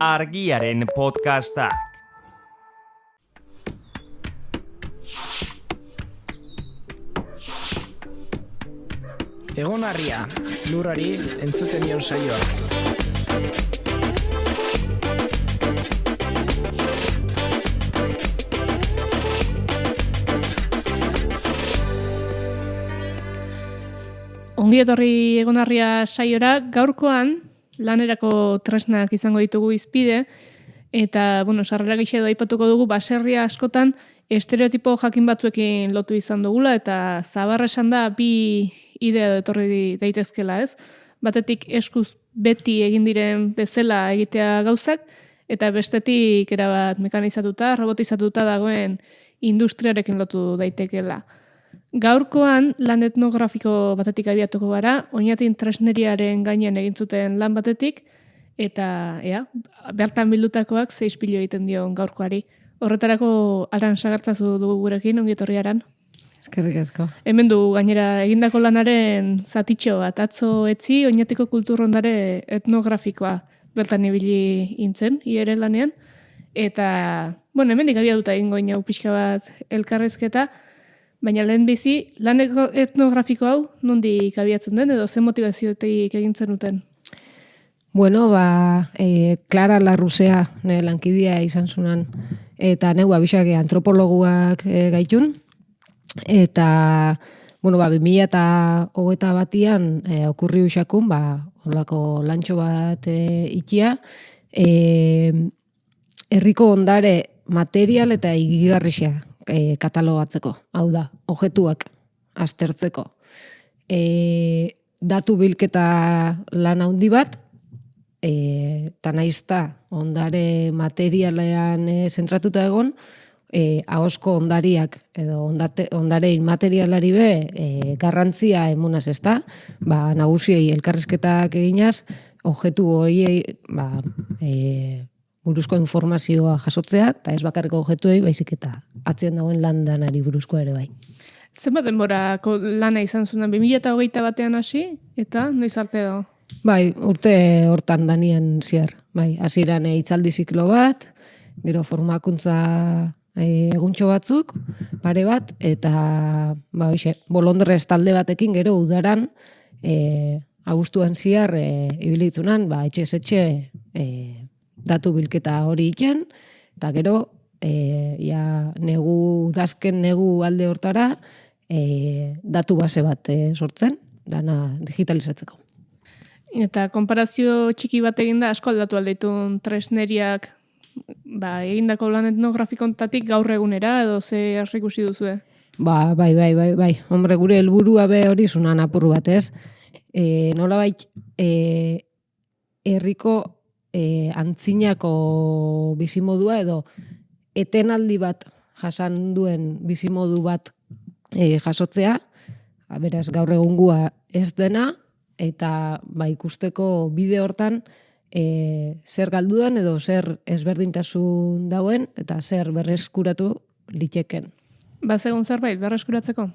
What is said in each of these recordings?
Argiaren podcastak. Egonarria, lurrari entzuten dion saioa. Ongi etorri Egonarria saiora, gaurkoan lanerako tresnak izango ditugu hizpide, eta, sarrera gisa edo aipatuko dugu, baserria askotan estereotipo jakin batzuekin lotu izan dugula, eta zabarra esan da bi idea etorri daitezkela, ez? Batetik eskuz beti egin diren bezala egitea gauzak, eta bestetik erabat mekanizatuta, robotizatuta dagoen industriarekin lotu daitekela. Gaurkoan lan etnografiko batetik abiatuko gara, Oñatin tresneriaren gainean egin zuten lan batetik, eta bertan bildutakoak 6 pilo egiten dion gaurkoari. Horretarako Aran Sagartzazu dugu gurekin, ongi etorri Aran. Eskerrik asko. Hemen du gainera egindako lanaren zatitxo bat, atzo etzi Oñatiko kulturrondare etnografikoa bertan ibili intzen, iere lanean, eta, hemendik abiatuta egingo inau pixka bat elkarrezketa, baina lehen bizi, lan etnografiko hau nondik abiatzen den edo zen motivazioetik egintzen duten? Clara Larrusea nire lankidia izan zunan, eta neu abisak antropologuak gaitun, eta 2021an okurri usakun, holako lantxo bat ikia, herriko ondare material eta igigarrixea katalogatzeko, hau da, objetuak aztertzeko. Datu bilketa lan handi bat, eta naizta ondare materialean zentratuta egon, ahozko ondariak edo ondare inmaterialari be garrantzia emunaz, ezta? Nagusiei elkarrizketak eginaz, objetu horiei buruzko informazioa jasotzea, eta ez bakarriko objetuei, baizik eta atzien dagoen landanari buruzkoa ere bai. Zenbat denborako lana izan zuen 2021 hasi, eta noiz arte edo? Urte hortan danien ziar. Hasieran hitzaldi ziklo bat, gero formakuntza eguntxo batzuk, pare bat, eta bolondrez talde batekin gero udaran, abuztuan ziar, ibilitzunan, etxe datu bilketa hori iken, eta gero, negu alde hortara, datu base bat sortzen, dana digitalizatzeko. Eta konparazio txiki bat eginda, asko aldatu aldeitun tresneriak, egindako lan etnografikontatik gaur egunera, edo ze ikusi duzue? Bai. Hombre, gure helburua be hori zunan apur bat, ez? Nolabait, herriko antzinako bizimodua edo etenaldi bat jasan duen bizimodu bat jasotzea, beraz gaur egungua ez dena, eta ikusteko bide hortan zer galduan edo zer ezberdintasun dauen eta zer berreskuratu liteken. Bazegon zerbait berreskuratzeko?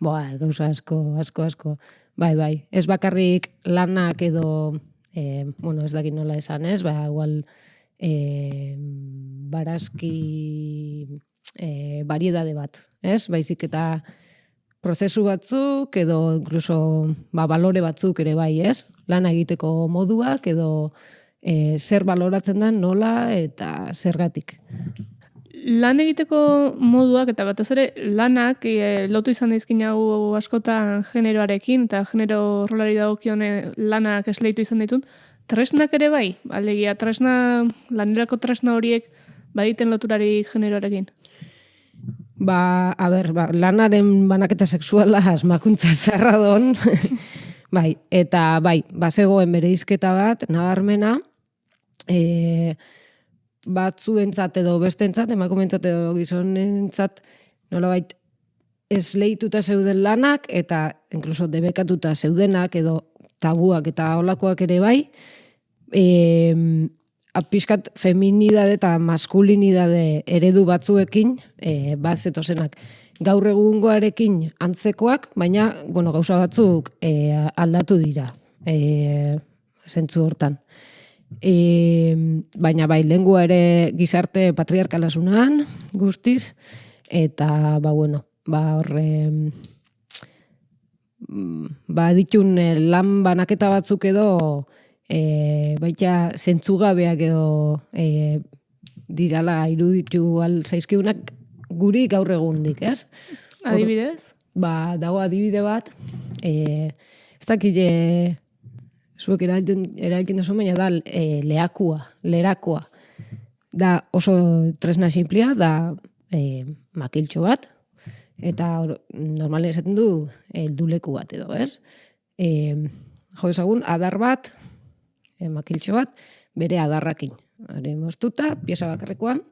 Gauza asko. Bai. Ez bakarrik lanak edo ez dakit nola esan ez, igual barazki variedade bat, ez? Baizik eta prozesu batzuk edo incluso balore batzuk ere bai, ez? Lana egiteko moduak edo zer baloratzen den nola eta zergatik. Lan egiteko moduak eta batez ere lanak lotu izan dizkin hau askotan generoarekin eta genero rolari dagokion lanak esleitu izan ditun, tresnak ere bai? Alegia, lanerako tresna horiek baditen loturari generoarekin? Lanaren banaketa sexuala asmakuntza zarra don, eta bazegoen bere izketa bat, nabarmena, batzuentzat edo bestentzat, emakumentzat edo gizonentzat, nolabait esleituta zeuden lanak, eta incluso debekatuta zeudenak edo tabuak eta holakoak ere bai, pixkat feminidade eta maskulinidade eredu batzuekin bat zetozenak. Gaur egungoarekin antzekoak, baina gauza batzuk aldatu dira zentzu hortan. Baina bai, lengua ere gizarte patriarkalasunan guztiz, eta horre ditun lan banaketa batzuk edo baita zentzugabeak edo dirala iruditu zaizkiunak guri gaur egundik, ez? Adibidez? Dago adibide bat, ez dakit zuek erailken duzu, baina da lerakoa. Da oso tresna sinplia, da makiltxo bat, eta normalen esaten du helduleku bat edo, ez? Jo ezagun, adar bat, makiltxo bat, bere adarrakin. Hori moztuta, pieza bakarrekoan,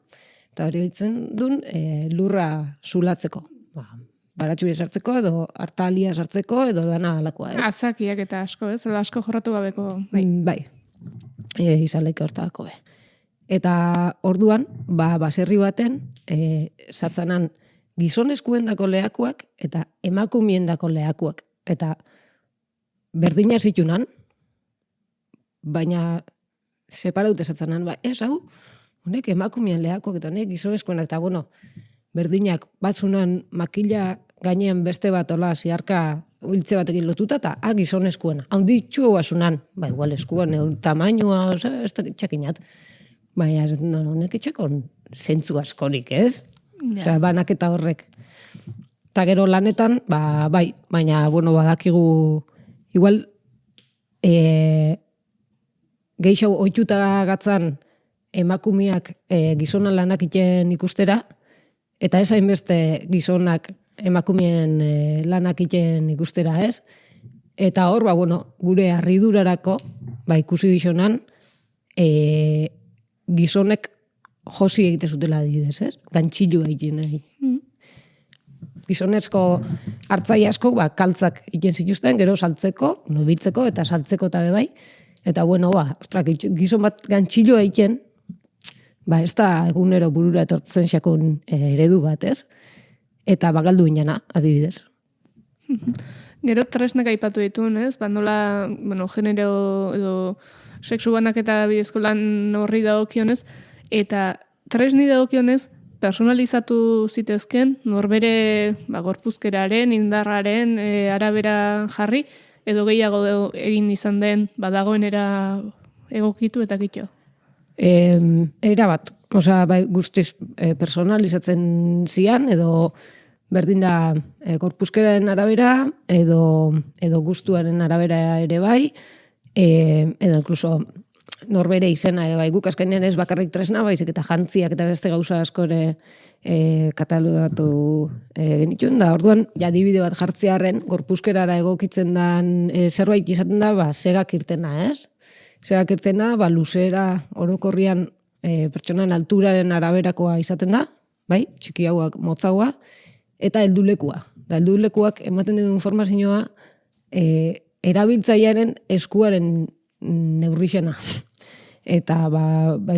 eta hori biltzen duen lurra zulatzeko. Baratxuri sartzeko, edo hartalia sartzeko, edo dana alakoa, ez? Azakiak eta asko, ez? Asko jorratu gabeko. Bai. Izaleke hortako, Eta orduan, baserri baten, satzanan gizonezkuendako lehakuak eta emakumiendako lehakuak. Eta berdina zitunan, baina separaute satzanan, ez hau, honek emakumien lehakuak eta honek gizonezkuenak, eta berdinak batzunan makila gainean beste bat ola ziarka hiltze batekin lotuta, eta gizonezkuena. Haunditxu basunan, igual eskuan, tamainua, ez da txakinat. Baina, honek etxekon zentzu askorik, ez? Eta banaketa horrek. Eta gero lanetan, bai, baina, badakigu, igual, geixau oituta gatzan emakumeak gizonan lanak iten ikustera, eta ez hainbeste gizonak emakumeen lanak iten ikustera, ez? Eta hor, gure harridurarako, ikusi dizonan, gizonek josi egite zutela adibidez, ez? Gantxilua egiten nahi. Gizonezko hartzai asko, kaltzak egiten zituzten, gero saltzeko, nobitzeko eta saltzeko eta bebai. Eta gizon bat gantxilua egiten, ez da egunero burura etortzen xakon eredu bat, ez? Eta galdu inana, adibidez. Gero tresnak aipatu dituen, ez? Nola, genero edo sexu banak eta bidezko lan horri dagokionez, eta tresni dagokionez, personalizatu zitezken, norbere gorpuzkeraren, indarraren, arabera jarri, edo gehiago egin izan den, dagoenera egokitu eta kitxo. Era bat, guztiz personalizatzen zian, edo berdin da gorpuzkeraren arabera, edo gustuaren arabera ere bai, edo inkluso norbere izena ere bai, guk azkenean ez bakarrik tresna, baizik eta jantziak eta beste gauza asko ere katalogatu genituen da. Orduan, adibide bat jartzearen, gorpuzkerara egokitzen den zerbait izaten da, segak irtena, ez? Segak irtena, luzera orokorrian pertsonan alturaren araberakoa izaten da, bai, txikiagoak, motzagoa, eta heldulekua. Heldulekuak ematen den informazioa erabiltzailearen eskuaren neurrixena. Eta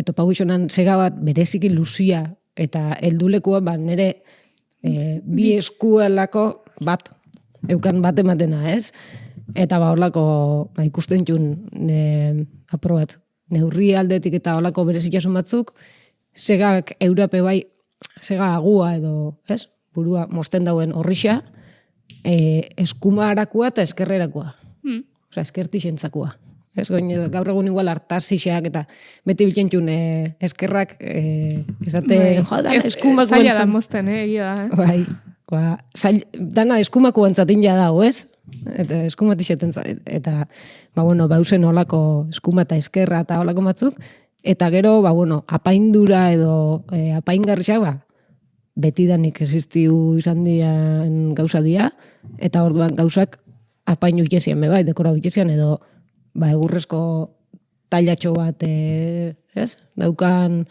topaguizonan sega bat bereziki luzia eta heldulekua nire bi eskuelako bat, eukan bat ematena, ez? Eta horlako ikusten txun aprobat neurri aldetik eta horlako berezitasun batzuk, segak eurape bai, sega agua edo, ez? Burua mosten dauen horrixa, eskuma harakua eta eskerrerakua. Osa, eskertixentzakua. Gaur egun igual hartazixeak eta beti biltentxun eskerrak esaten eskumak guantzan. Zaila da mozten, egia da. Bai, dana eskumak guantzatin ja dago, ez? Eta eskumatixeten eta bauzen olako eskuma eta eskerra eta olako batzuk, eta gero, apaindura edo apaingarriak, betidanik existiu izan dian gauza dia, eta orduan gauzak apainu itxezian, bai, dekora itxezian, edo egurrezko tailatxo bat, ez? Daukan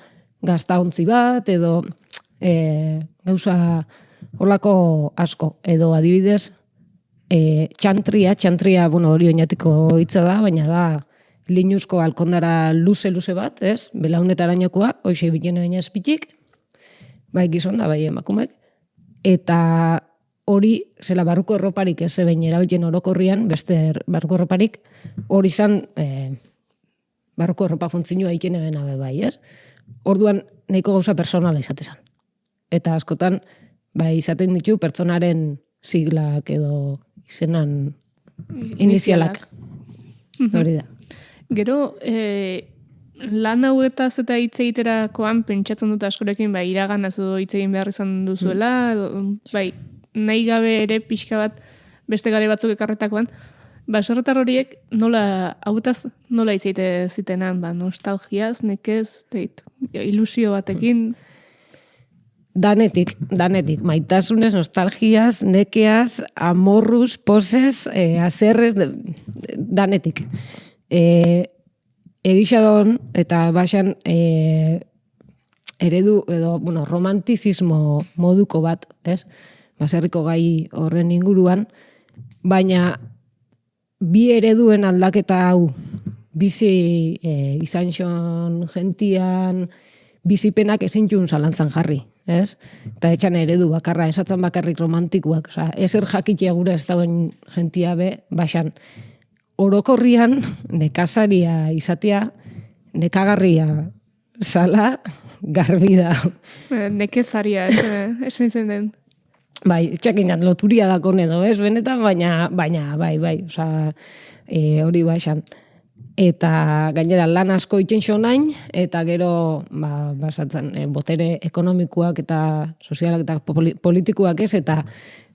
gaztaontzi bat, edo gauza holako asko, edo adibidez, txantria, hori oinatiko hitza da, baina da linuzko alkondara luze bat, ez? Belaunetarainokoa, hoxe bitena baina espitik, bai gizon da, bai emakumek, eta hori, zela barruko erroparik ez, behin erabiltzen orokorrian, beste barruko erroparik, hori izan, barruko erropa funtzioa ikene bena bai, ez? Orduan, nahiko gauza personala izatezan. Eta askotan, izaten ditu pertsonaren siglak edo izenan inizialak. Hori da. Gero, lan hauetaz eta hitz egiterakoan pentsatzen dut askorekin iraganaz edo hitz egin behar izan duzuela, edo, nahi gabe ere pixka bat beste gare batzuk ekarretakoan, baserritar horiek hauetaz nola izaite zitenan, nostalgiaz, nekez, ilusio batekin. Danetik, maitasunez, nostalgiaz, nekeaz, amorruz, posez, azerrez, danetik. Egixadon eta baxan eredu edo, romantizismo moduko bat, ez? Baserriko gai horren inguruan, baina bi ereduen aldaketa hau bizi izan xon gentian bizipenak ezin jun zalantzan jarri, ez? Eta etxan eredu bakarra, esatzen bakarrik romantikoak, ezer jakitea gure ez dauen gentia be, baxan, orokorrian nekazaria izatea, nekagarria zala, garbi da. Nekezaria, esan zen den. Bai, txakinan loturia dako edo, ez, benetan, baina, bai, hori baxan. Eta gainera lan asko itxen xonain, eta gero, basatzen, botere ekonomikoak eta sozialak eta politikoak ez, eta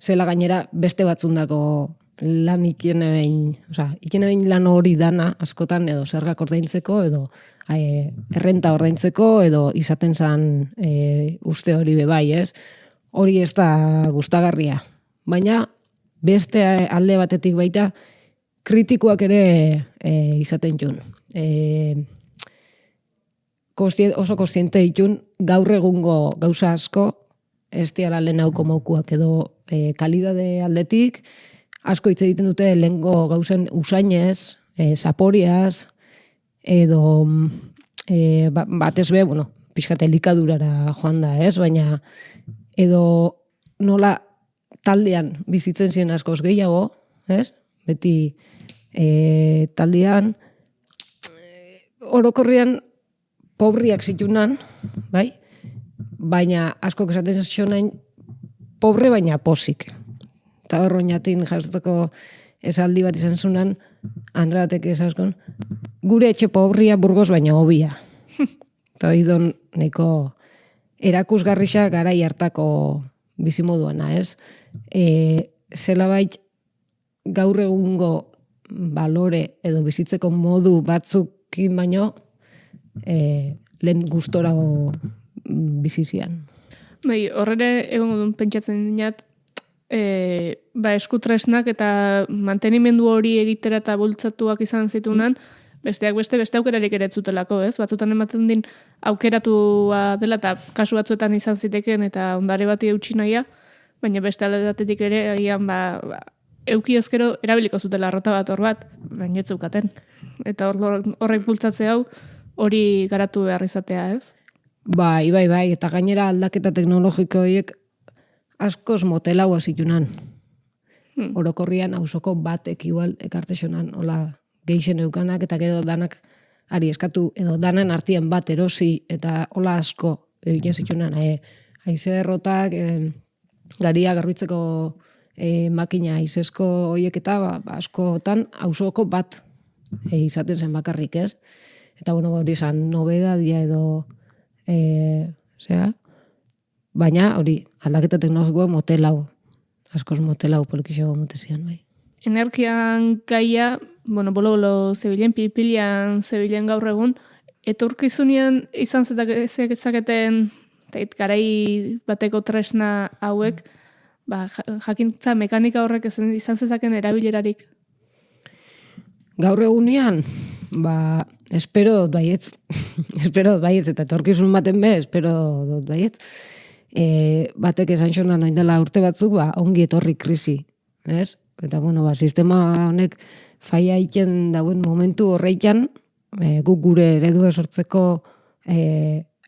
zela gainera beste batzundako lan ikene behin lan hori dana askotan edo zergak ordaintzeko, edo errenta ordaintzeko, edo izaten zan uste hori bebai, ez? Hori ez da gustagarria. Baina beste alde batetik baita kritikoak ere izaten jun. Oso kostiente ditun gaur egungo gauza asko, ez diala lehen hauko mokuak edo kalidade aldetik, asko hitz egiten dute lehengo gauzen usainez, zaporiaz, edo batez be, pixkate elikadurara joan da, ez? Baina edo nola taldean bizitzen ziren askoz gehiago, ez? Beti taldean orokorrian pobriak zitunan, bai? Baina asko esaten zionain pobre baina posik. Eta horroinatin jaztoko esaldi bat izan zunan, Andra batek esaskon, gure etxe pobria burgos baina hobia. Eta idon neko erakusgarrisa garai hartako bizimoduana, ez? Zela bait gaur egungo balore edo bizitzeko modu batzukin baino lehen gustorago bizizian. Bai, horre egongo duen pentsatzen dinat, eskutresnak eta mantenimendu hori egitera eta bultzatuak izan zitunan, besteak beste aukerarik ere etzutelako, ez? Batzutan ematen din aukeratua dela eta kasu batzuetan izan ziteken eta ondare bati eutxi nahia, baina beste aldatetik ere agian euki ezkero erabiliko zutela arrota bat hor bat, baina ez zeukaten. Eta horrek bultzatze hau hori garatu behar izatea, ez? Bai, eta gainera aldaketa teknologiko horiek askoz motelaua zitunan. Orokorrian auzoko batek igual ekartesonan, hola, geixen eukanak eta gero danak ari eskatu, edo danan artien bat erosi eta hola asko egin zitunan. Haize errotak, garia garbitzeko makina haizesko horiek eta askotan auzoko bat izaten zen bakarrik, ez? Eta hori izan nobedadia edo baina hori aldaketa teknologikoa motelau, askoz motelau polkixo motezian, bai. Energian gaia, bolo zebilen, pilian zebilen gaur egun, etorkizunean izan zezaketen garai bateko tresna hauek, jakintza mekanika horrek izan zezaken erabilerarik. Gaur egunean, espero dut baietz, eta etorkizun baten be, espero dut baietz, batek esan xonan oin dela urte batzuk, ongi etorri krisi, ez? Eta, sistema honek faia iken dauen momentu horreikan, guk gure eredua sortzeko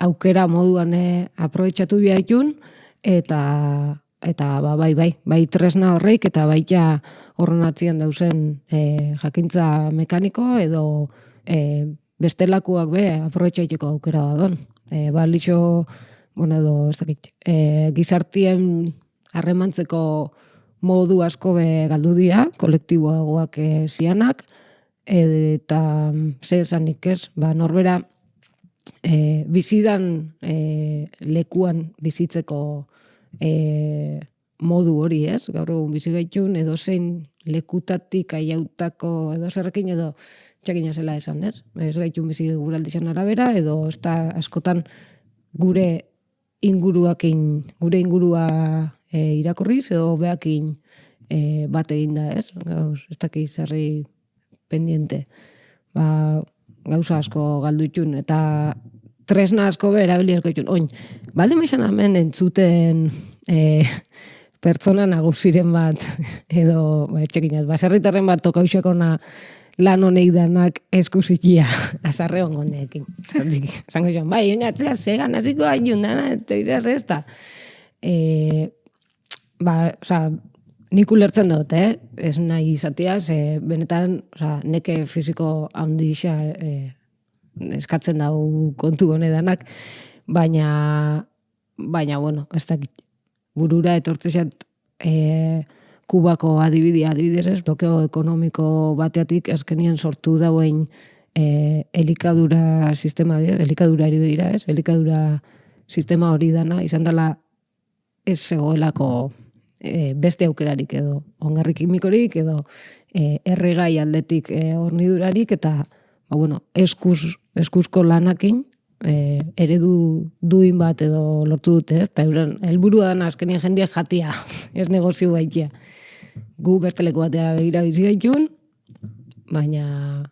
aukera moduan aprobetxatu bihaitun, eta bai tresna horreik, eta horren atzian dauzen jakintza mekaniko, edo bestelakoak be aprobetxaiteko aukera badon. Balitxo, bueno, edo, ez dakit, gizartien harremantzeko modu asko be galdu dira, kolektiboagoak zianak, eta ze esanik ez, norbera bizidan lekuan bizitzeko modu hori ez, gaur egun bizi gaitun edo zein lekutatik aiautako edo zerrekin edo txakina zela esan ez, ez gaitun bizi guraldizan arabera edo ez da askotan gure ingurua irakurriz edo beakin bat egin da ez, ez dakiz zerri pendiente. Gauza asko galdutxun, eta tresna asko be erabili asko ditun. Oin, baldin izan hemen entzuten pertsona nagusiren bat, edo, etxekinaz, baserritarren bat tokauxakona lan honeik danak eskusikia, azarre ongoneekin. Zango joan, bai, oinatzea, zegan, hasiko hain dana, eta izarre ez da. Nik ulertzen dut, ez nahi izatea, benetan, neke fisiko handixa eskatzen dau kontu honedanak, baina, bueno, ez dakit, burura etortzezat Kubako adibidez ez, blokeo ekonomiko bateatik azkenien sortu dauen elikadura sistema, elikadura begira ez, elikadura sistema hori dana, izan dela ez zegoelako beste aukerarik edo ongarri kimikorik edo erregai aldetik hornidurarik eta eskuzko lanakin eredu duin bat edo lortu dute, ez? Eta euren helburua dana azkenien jendia jatia, ez negozio baitia. Gu beste leku batera begira bizi gaitun, baina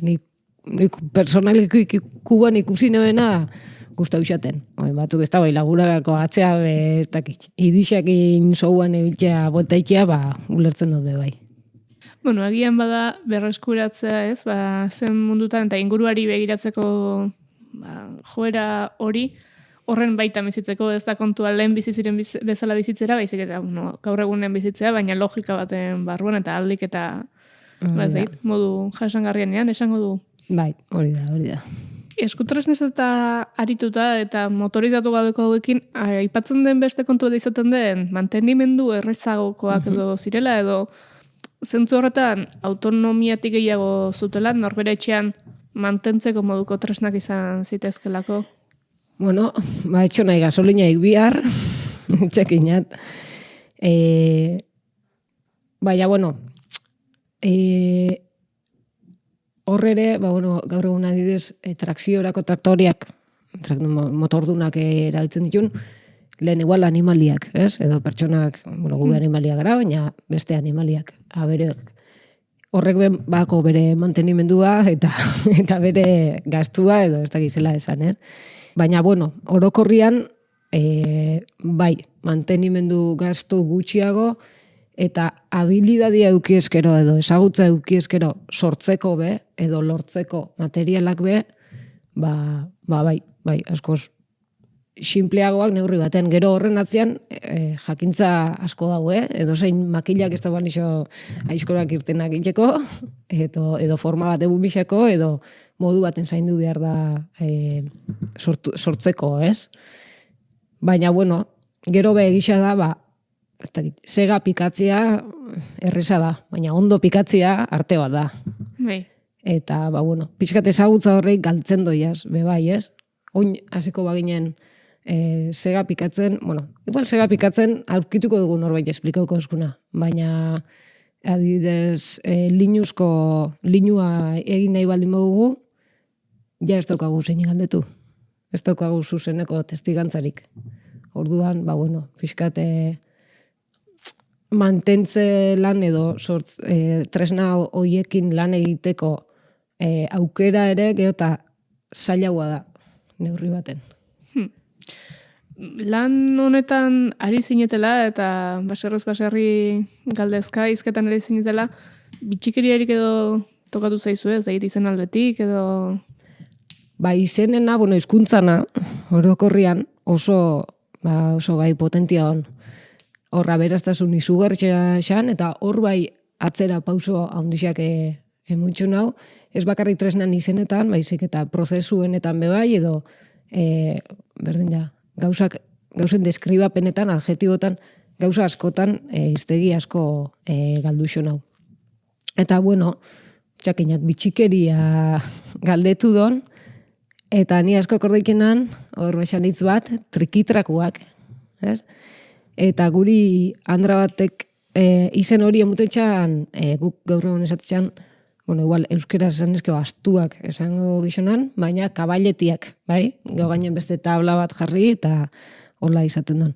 nik personaliki Kuban ikusi nebena gustau xaten. Batzuk ez da bai lagurako atzea idixakin zouan ebiltzea boltaitzea, ulertzen dut bai. Bueno, agian bada berreskuratzea ez, zen mundutan eta inguruari begiratzeko joera hori, horren baita bizitzeko ez da kontua lehen biziziren bezala bizitzera, baizik eta gaur egunen bizitzea, baina logika baten barruan eta aldik eta modu jasangarrienean esango du. Bai, hori da. Eskutresnez eta arituta eta motorizatu gabeko hauekin, aipatzen den beste kontu da izaten den, mantenimendu errezagokoak edo zirela edo zentzu horretan autonomiatik gehiago zutela, norbere etxean mantentzeko moduko tresnak izan zitezkelako? Bueno, etxo nahi gasolinaik bihar, txekinat. Baina, bueno, horrere, gaur egun adidez, trakziorako traktoriak, motordunak erabiltzen ditun, lehen igual animaliak, ez? Edo pertsonak, gube animaliak gara, baina beste animaliak. Horrek bako bere mantenimendua eta bere gastua, edo ez dakizela esan, ez? Baina, orokorrian, bai, mantenimendu gastu gutxiago, eta habilidadia eukieskero edo ezagutza eukieskero sortzeko be, edo lortzeko materialak be, bai, askoz sinpleagoak neurri baten. Gero horren atzean jakintza asko dago, edo zein makilak ez da banixo aizkorak irtenak itxeko, edo forma bat egun biseko, edo modu baten zaindu behar da sortzeko, ez? Baina, gero be egisa da, sega pikatzea erresa da, baina ondo pikatzea arte bat da. Bai. Eta, pixkat ezagutza horrek galtzen doiaz, bai, ez? Oin hasiko baginen sega pikatzen, igual sega pikatzen aurkituko dugu norbait esplikauko eskuna, baina adibidez linua egin nahi baldin badugu, ja ez daukagu zein galdetu. Ez daukagu zuzeneko testigantzarik. Orduan, pixkat mantentze lan edo tresna hoiekin lan egiteko aukera ere geota zailagoa da neurri baten. Lan honetan ari zinetela eta baserri galdezka izketan ari zinetela, bitxikeriarik edo tokatu zaizu ez, da izen aldetik edo... Izenena, hizkuntzana, orokorrian oso gai potentia hon. Horra beraztasun izugartxea xan, eta hor bai atzera pauso handixak Emutxu nau, ez bakarrik tresnan izenetan, baizik eta prozesuenetan bebai, edo berdin da, gauzen deskribapenetan, adjetibotan, gauza askotan, iztegi asko galduxo nau. Eta bueno, txakinat, bitxikeria galdetu don, eta ni asko kordeikenan, hor baxan hitz bat, trikitrakuak, ez? Eta guri Andra batek izen hori emutetxan, guk gaur egun esatetxan, bueno, igual, euskera esan ezkeo astuak esango gizonan, baina kaballetiak, bai? Gau gainen beste tabla bat jarri eta hola izaten don.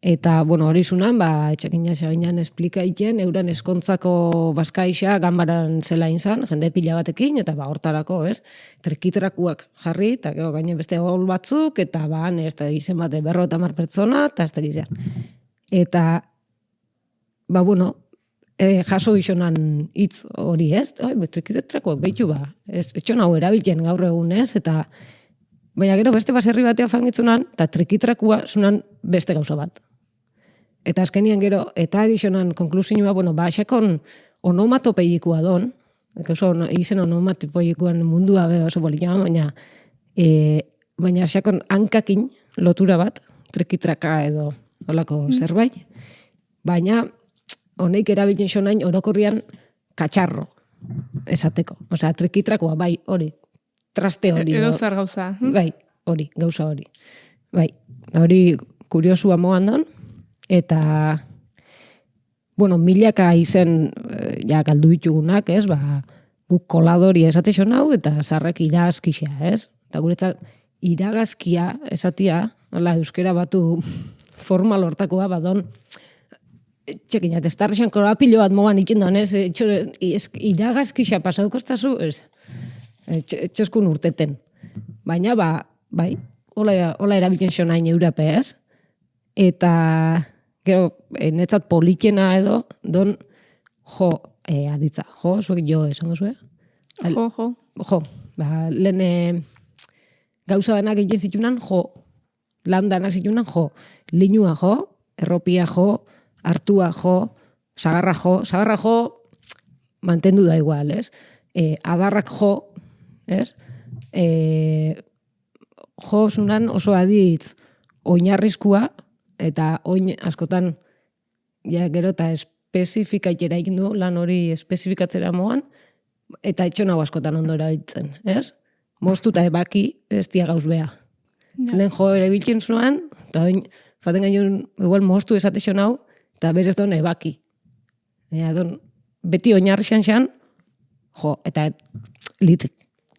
Eta, bueno, hori zunan, etxakina xabinan esplikaiten, euran eskontzako bazkaixa ganbaran zela inzan, jende pila batekin, eta hortarako, ez? Trikitrakuak jarri, eta gau gainen beste hol batzuk, eta ez da izen bate 50 pertsona, eta ez da gizan. Eta, bueno, jaso gizonan hitz hori, ez? Trikitrakuak behitu etxon hau erabiltzen gaur egun, ez? Eta, baina gero beste baserri batea fangitzunan, eta trikitrakua zunan beste gauza bat. Eta azkenian gero, eta gizonan konklusioa, xakon onomatopeikua don, izen onomatopeikuan mundua oso bolina, baina xakon hankakin lotura bat, trikitraka edo olako zerbait, baina honeik erabiltzen xonain orokorrian katxarro esateko. Osea, trikitrakoa, bai, hori, traste hori. Edo zer gauza. Bai, hori, gauza hori. Bai, hori kuriosua moan don, eta, bueno, milaka izen ja galdu ditugunak, ez, guk koladori esate xonau, eta zarrak iragazkixea, ez? Eta guretzat, iragazkia esatia, euskera batu formal hortakoa, badon, txekinat, ez tarrexan korapilo bat moan ikindoan, ez? Iragazkixa pasaukostazu, ez? Txoskun urteten. Baina, bai, hola erabiltzen xonain eurape, ez? Eta, gero, netzat politxena edo, don, aditza, zuek jo esango zuen? Jo, lehen gauza denak egiten zitunan, lan danak zitunan, linua erropia hartua sagarra mantendu da igual, ez? Adarrak ez? Zunan oso aditz oinarrizkua, eta oin askotan, ja gero eta espezifikaitera ikindu, lan hori espezifikatzera moan, eta etxon hau askotan ondo erabiltzen, ez? Moztu eta ebaki ez dia gauz beha. Lehen ere biltzen zuen, eta oin, faten gainun, igual moztu esatexon hau, eta berez don ebaki. Beti oinarri xan, eta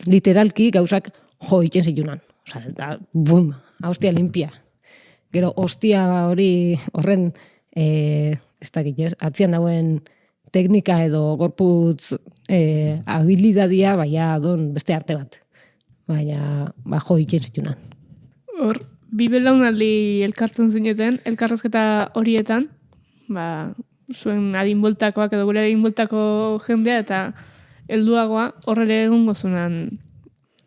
literalki gauzak iten zitunan. Osa, eta, bum, hostia limpia. Gero, hostia horren, ez dakit, atzian dauen teknika edo gorputz habilidadia, baina don beste arte bat. Baina, iten zitunan. Hor, bi belaunaldi elkartzen zineten, elkarrezketa horietan, zuen adinboltakoak edo gure adinboltako jendea eta helduagoa horrere egun gozunan,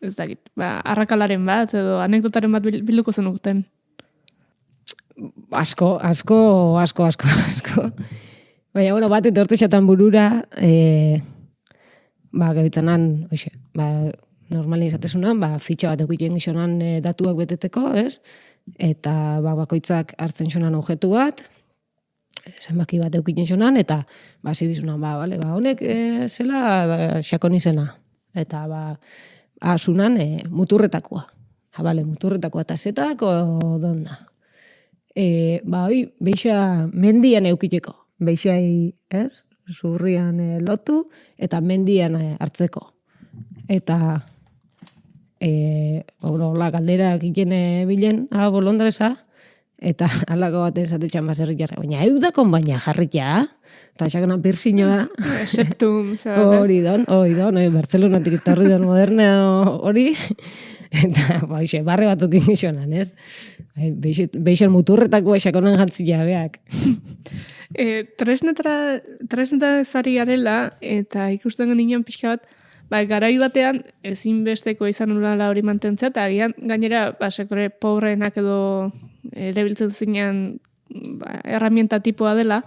ez dakit, arrakalaren bat edo anekdotaren bat bilduko zenukten. Asko. Baina, bueno, bat etorte xatan burura, gabitzanan, normalin izatezunan, fitxa bat eukiten gizonan datuak beteteko, ez? Eta bakoitzak hartzen xonan objektu bat, zenbaki bat eukiten xonan, eta zibizunan, honek zela xakon izena. Eta zunan muturretakoa. Muturretakoa eta zetako donna. Beixa mendian eukiteko. Beixai, ez? Zurrian lotu, eta mendian hartzeko. Eta galderak iken bilen, bolondreza, eta alako baten zatetxan baserrik jarra. Baina eudakon baina jarrikia, eta xakonan pirsinoa. Septum. Hori don, Bartzelonatik eta hori don moderna hori. Eta, barre batzuk ingizonan, ez? Beixen muturretako xakonan jantzia beak. Tresneta zari garela, eta ikusten genian pixka bat, garai batean ezinbesteko izan urala hori mantentzea, eta gainera sektore pobreenak edo erabiltzen zinean herramienta tipoa dela,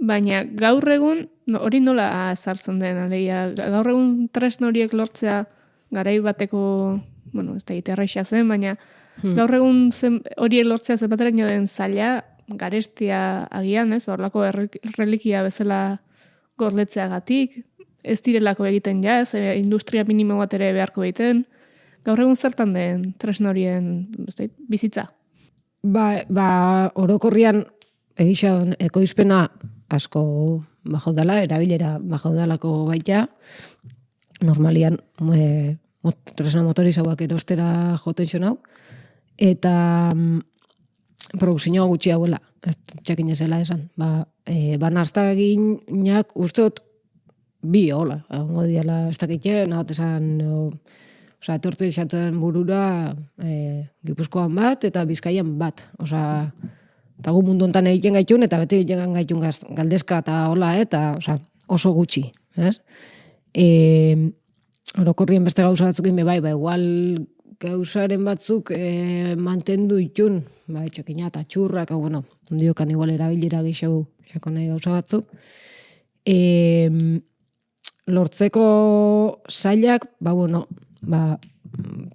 baina gaur egun hori nola sartzen den, alegia, gaur egun tresna horiek lortzea garai bateko, bueno, ez da erraixa zen, baina gaur egun horiek lortzea zenbateraino den zaila, garestia agian, ez, horlako relikia bezala gorletzeagatik, ez direlako egiten ja, ez, industria minimo bat ere beharko egiten, gaur egun zertan den tresna horien bizitza? Orokorrian egixan ekoizpena asko bajaudala, erabilera bajaudalako baita, normalian tresna motorizauak erostera joten xonau, eta produkzioa gutxi hauela, txakin ezela esan. Banaztaginak usteot bi hola, ongo diala ez dakitxe, nahat esan, etorte esaten burura Gipuzkoan bat eta Bizkaian bat, eta gu mundu ontan egiten gaitun, eta beti egiten gaitun galdezka eta hola, eta oso gutxi, ez? Orokorrien beste gauza batzukin bai, igual gauzaren batzuk mantendu itun, txakina eta txurrak, ondiokan igual erabilera gehiago xako nahi gauza batzuk. Lortzeko zailak,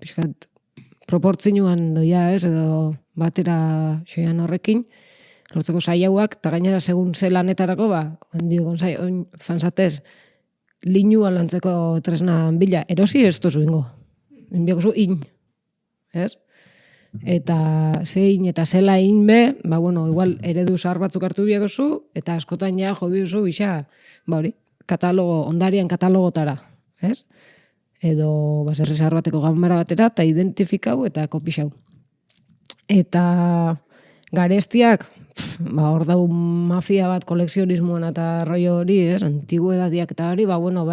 pixkat proportzioan doia, ez, edo batera xoian horrekin, lortzeko zailauak, eta gainera segun ze lanetarako, fansatez, linua lantzeko tresna bila, erosi ez duzu ingo. Inbiako zu ez? Eta zein eta zela be, igual eredu zahar batzuk hartu biako zu, eta askotan ja jo biuzu bisa, ondarian katalogotara, ez? Edo baserri zahar bateko ganbara batera, eta identifikau eta kopixau. Eta garestiak, hor dau mafia bat kolekzionismoan eta rollo hori, ez? Antiguedadiak eta hori,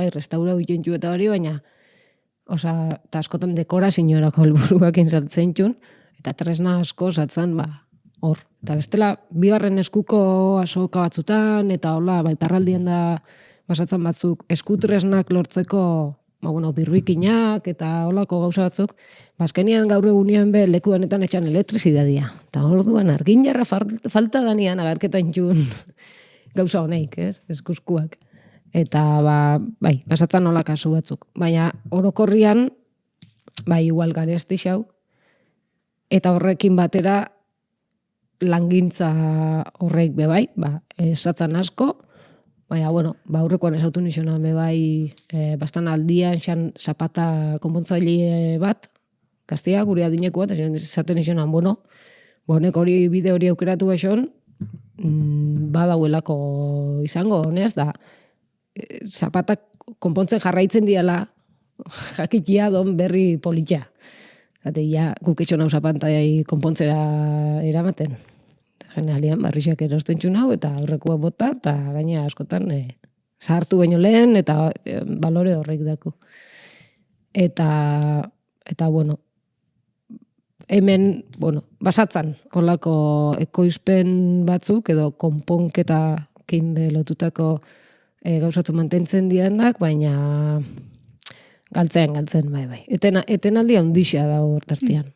restaurau itentxu eta hori, baina eta askotan dekorazioarako helburuak insaltzen txun, eta tresna asko zatzen, hor. Eta bestela, bigarren eskuko asoka batzutan, eta hola, parraldien da basatzen batzuk, eskutresnak lortzeko, birrikinak, eta holako gauza batzuk, azkenean gaur egunean leku honetan etxan elektrizidadia. Eta orduan argin jarra falta danian agarketan txun gauza honeik, ez? Eskuskuak. Eta, basatzen hola kasu batzuk. Baina orokorrian, igual garesti xau, eta horrekin batera langintza horreik bebai, esatzen asko, baina, aurrekoan esautu nixona bastan aldian xan zapata konpontzaile bat, gaztia, gure adineko bat, esaten nixona, honek hori bide hori aukeratu eson, badauelako izango, honez, da, zapatak konpontzen jarraitzen diala, jakitia don berri politxa. Gate, guk etxon hau zapantai konpontzera eramaten. Generalian, barrixak erosten txun hau, eta aurrekoa bota, eta gaina askotan zahartu baino lehen, eta balore horrek dako. Eta hemen, basatzen, holako ekoizpen batzuk, edo konponketakin lotutako gauzatu mantentzen dianak, baina galtzen, bai. Eten aldia hundixa da hortartian.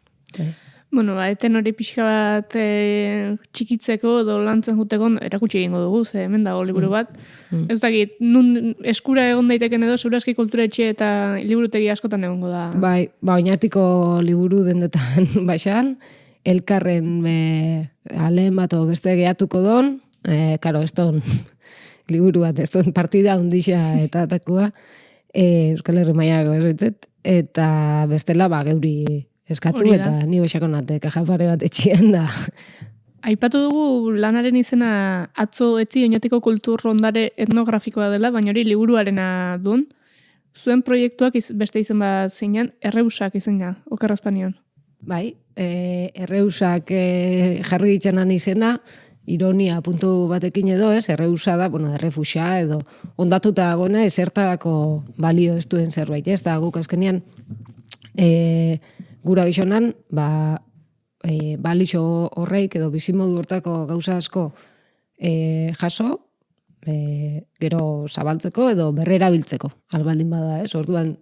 Eten hori pixka bat txikitzeko edo lantzen juteko erakutsi egingo dugu, ze hemen dago liburu bat. Ez dakit, nun eskura egon daiteken edo, Zuraski kultura etxe eta liburutegi askotan egongo da. Bai, oinatiko liburu dendetan baixan, elkarren alen bat o beste gehatuko don, karo, ez don liburu bat, ez don partida hundixa eta atakua, Euskal Herri maiak eta bestela geuri eskatu eta ni bexako nate, kajapare bat etxian da. Aipatu dugu lanaren izena atzo etzi oinatiko kultur ondare etnografikoa dela, baina hori liburuarena duen. Zuen proiektuak beste izen bat zeinan, Erreusak izena, okerrazpanion. Bai, Erreusak jarri ditzenan izena, ironia puntu batekin edo, ez? Erreusa da, errefuxa edo ondatuta gona esertarako balio ez duen zerbait, ez? Da guk azkenean gura gizonan, balixo horreik edo bizimodu hortako gauza asko jaso, gero zabaltzeko edo berrerabiltzeko, albaldin bada, ez? Orduan,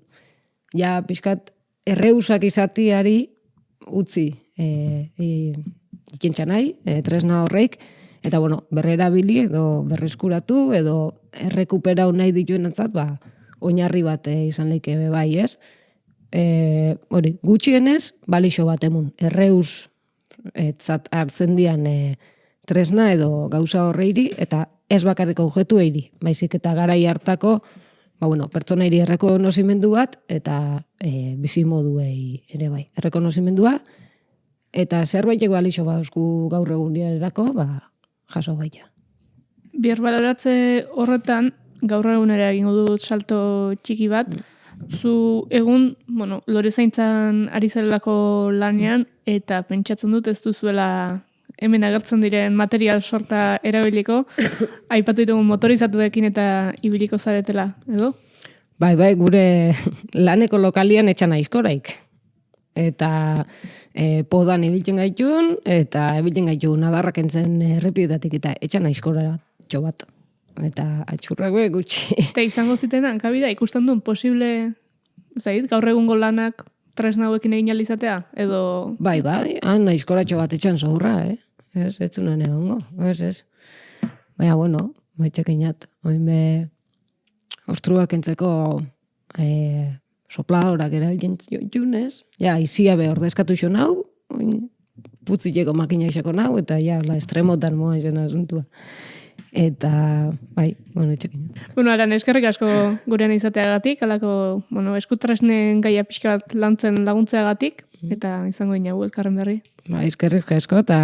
ja pixkat erreusak izatiari utzi ikintza nahi, tresna horreik, Eta, bueno, berrerabili edo berreskuratu edo errekuperau nahi dituenentzat, oinarri bat izan leike bai, ez? Hori, gutxienez, balixo bat emun. Erreuz hartzen dian tresna edo gauza horreiri, eta ez bakarrik objektu eiri. Baizik eta garai hartako, pertsona iri errekonozimendu bat, eta bizimoduei ere bai. Errekonozimendua, eta zerbaitek balixo bauzku gaur egunerako, jaso baita. Birbaloratze horretan, gaur egunera egingo dut salto txiki bat, zu egun, lore zaintzan ari zelako lanean, eta pentsatzen dut ez duzuela hemen agertzen diren material sorta erabiliko, aipatu ditugun motorizatuekin eta ibiliko zaretela, edo? Bai, gure laneko lokalian etxan aizkoraik. Eta podan ibiltzen gaitun, eta ibiltzen gaitun adarrak entzen errepidetik, eta etxan aizkora bat. Eta atxurrak gutxi. Eta izango ziten hankabida ikusten duen posible, gaur egungo lanak tresna hauekin egin alizatea, edo... Bai, han aizkoratxo bat etxan zorra, Ez zunan egongo, ez. Baina, maitxek inat. Oin ostruak entzeko sopladorak erabiltzen junez. Izia ordezkatu xo nau, putzileko makina isako nau, eta estremotan moa izan asuntua. Eta, etxek inat. Aran, eskerrik asko gurean izateagatik, alako, eskutresnen gaia pixka bat lantzen laguntzeagatik, eta izango inagu elkarren berri. Eskerrik asko, eta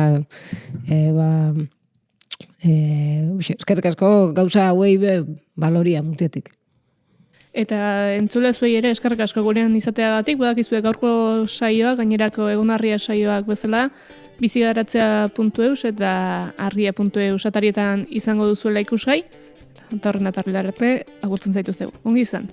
eskerrik asko gauza hauei baloria mutietik. Eta entzule zuei ere eskerrik asko gurean izateagatik, badakizue gaurko saioak, gainerako egunarria saioak bezala, bizigaratzea.eus eta argia.eus atarietan izango duzuela ikusgai, eta horren atarrilar arte agurtzen zaituztegu. Ongi izan.